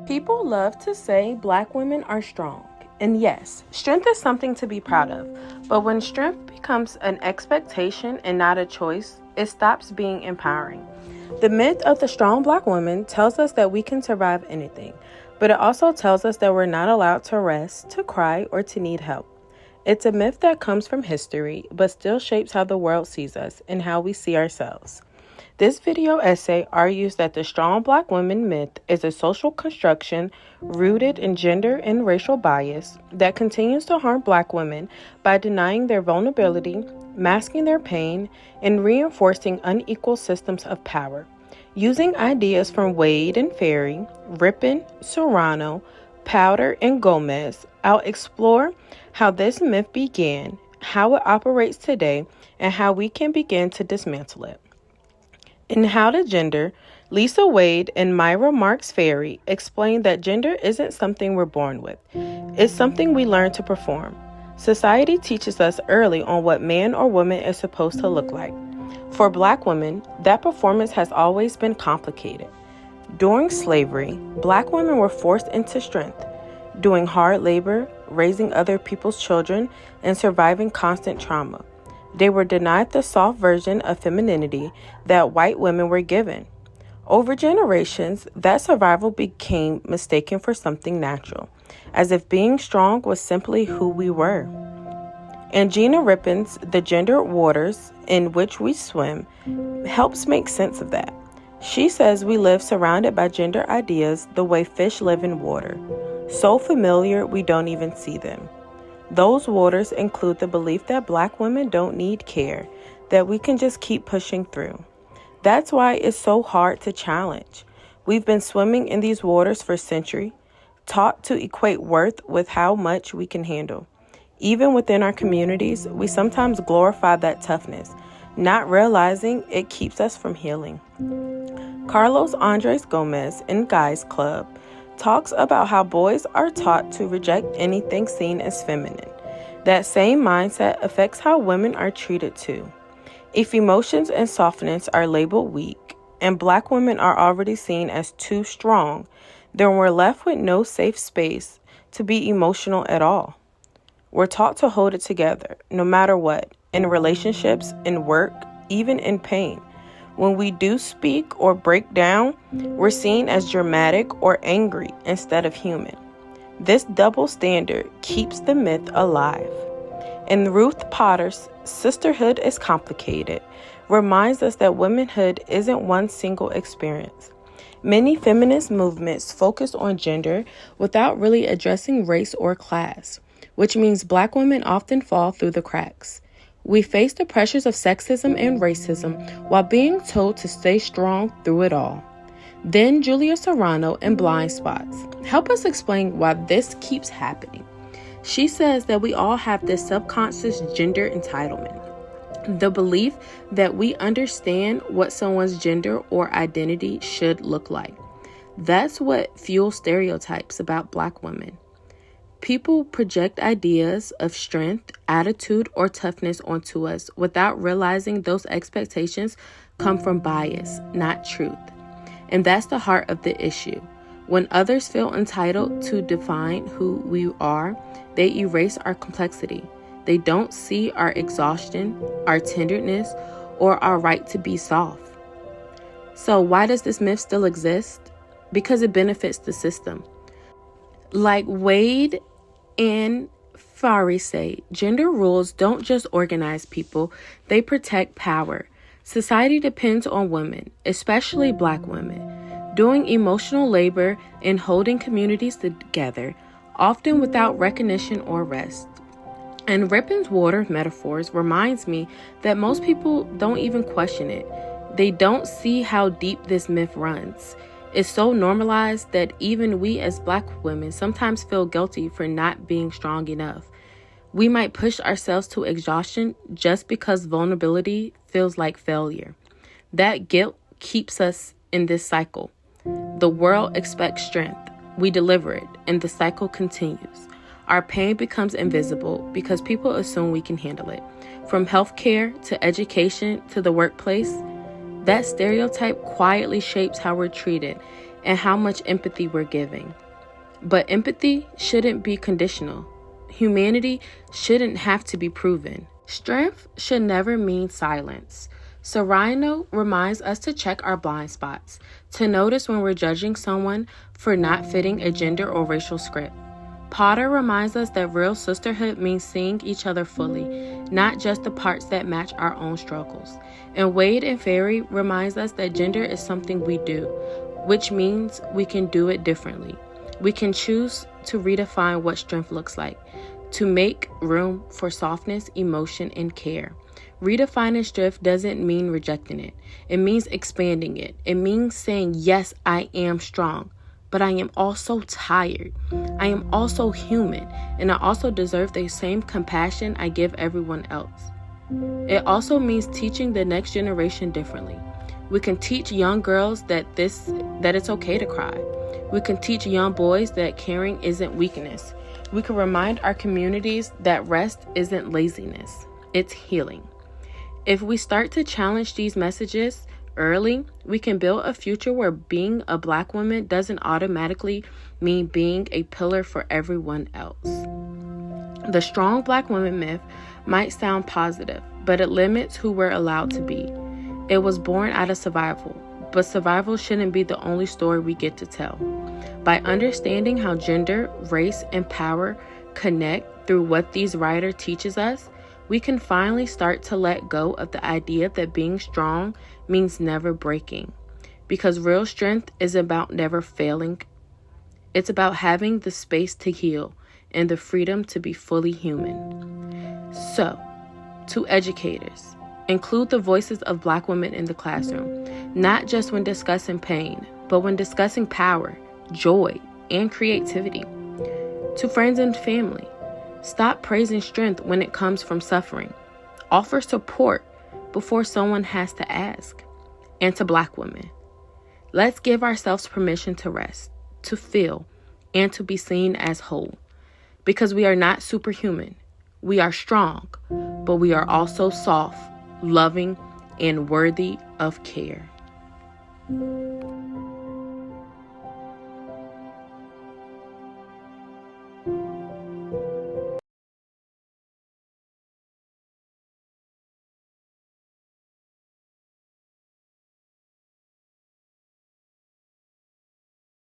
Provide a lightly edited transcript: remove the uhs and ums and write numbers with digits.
People love to say Black women are strong. And yes, strength is something to be proud of. But when strength becomes an expectation and not a choice, it stops being empowering. The myth of the strong Black woman tells us that we can survive anything, but it also tells us that we're not allowed to rest, to cry, or to need help. It's a myth that comes from history, but still shapes how the world sees us and how we see ourselves. This video essay argues that the strong Black woman myth is a social construction rooted in gender and racial bias that continues to harm Black women by denying their vulnerability, masking their pain, and reinforcing unequal systems of power. Using ideas from Wade and Ferry, Ripon, Serrano, Powder, and Gomez, I'll explore how this myth began, how it operates today, and how we can begin to dismantle it. In How to Gender, Lisa Wade and Myra Marks Ferry explain that gender isn't something we're born with. It's something we learn to perform. Society teaches us early on what man or woman is supposed to look like. For Black women, that performance has always been complicated. During slavery, Black women were forced into strength, doing hard labor, raising other people's children, and surviving constant trauma. They were denied the soft version of femininity that white women were given. Over generations, that survival became mistaken for something natural, as if being strong was simply who we were. And Gina Ripon's The Gendered Waters in Which We Swim helps make sense of that. She says we live surrounded by gender ideas the way fish live in water, so familiar we don't even see them. Those waters include the belief that Black women don't need care, that we can just keep pushing through. That's why it's so hard to challenge. We've been swimming in these waters for centuries, taught to equate worth with how much we can handle. Even within our communities, we sometimes glorify that toughness, not realizing it keeps us from healing. Carlos Andres Gomez in Guys Club talks about how boys are taught to reject anything seen as feminine. That same mindset affects how women are treated too. If emotions and softness are labeled weak, and Black women are already seen as too strong, then we're left with no safe space to be emotional at all. We're taught to hold it together, no matter what, in relationships, in work, even in pain. When we do speak or break down, we're seen as dramatic or angry instead of human. This double standard keeps the myth alive. And Ruth Potter's Sisterhood is Complicated reminds us that womanhood isn't one single experience. Many feminist movements focus on gender without really addressing race or class, which means Black women often fall through the cracks. We face the pressures of sexism and racism while being told to stay strong through it all. Then Julia Serrano in Blind Spots help us explain why this keeps happening. She says that we all have this subconscious gender entitlement, the belief that we understand what someone's gender or identity should look like. That's what fuels stereotypes about Black women. People project ideas of strength, attitude, or toughness onto us without realizing those expectations come from bias, not truth. And that's the heart of the issue. When others feel entitled to define who we are, they erase our complexity. They don't see our exhaustion, our tenderness, or our right to be soft. So why does this myth still exist? Because it benefits the system. Like Wade and Ferry say, gender rules don't just organize people, they protect power. Society depends on women, especially Black women, doing emotional labor and holding communities together, often without recognition or rest. And Ripon's water metaphors reminds me that most people don't even question it. They don't see how deep this myth runs. It's so normalized that even we as Black women sometimes feel guilty for not being strong enough. We might push ourselves to exhaustion just because vulnerability feels like failure. That guilt keeps us in this cycle. The world expects strength. We deliver it, and the cycle continues. Our pain becomes invisible because people assume we can handle it. From healthcare to education to the workplace, that stereotype quietly shapes how we're treated and how much empathy we're giving. But empathy shouldn't be conditional. Humanity shouldn't have to be proven. Strength should never mean silence. Serrano reminds us to check our blind spots, to notice when we're judging someone for not fitting a gender or racial script. Potter reminds us that real sisterhood means seeing each other fully, not just the parts that match our own struggles. And Wade and Ferry reminds us that gender is something we do, which means we can do it differently. We can choose to redefine what strength looks like, to make room for softness, emotion, and care. Redefining strength doesn't mean rejecting it. It means expanding it. It means saying, yes, I am strong, but I am also tired. I am also human, and I also deserve the same compassion I give everyone else. It also means teaching the next generation differently. We can teach young girls that it's okay to cry. We can teach young boys that caring isn't weakness. We can remind our communities that rest isn't laziness, it's healing. If we start to challenge these messages early, we can build a future where being a Black woman doesn't automatically mean being a pillar for everyone else. The strong Black woman myth might sound positive, but it limits who we're allowed to be. It was born out of survival, but survival shouldn't be the only story we get to tell. By understanding how gender, race, and power connect through what these writers teaches us, we can finally start to let go of the idea that being strong means never breaking. Because real strength is about never failing. It's about having the space to heal and the freedom to be fully human. So, to educators, include the voices of Black women in the classroom, not just when discussing pain, but when discussing power, joy, and creativity. To friends and family, stop praising strength when it comes from suffering. Offer support before someone has to ask. And to Black women, let's give ourselves permission to rest, to feel, and to be seen as whole. Because we are not superhuman. We are strong, but we are also soft, loving, and worthy of care.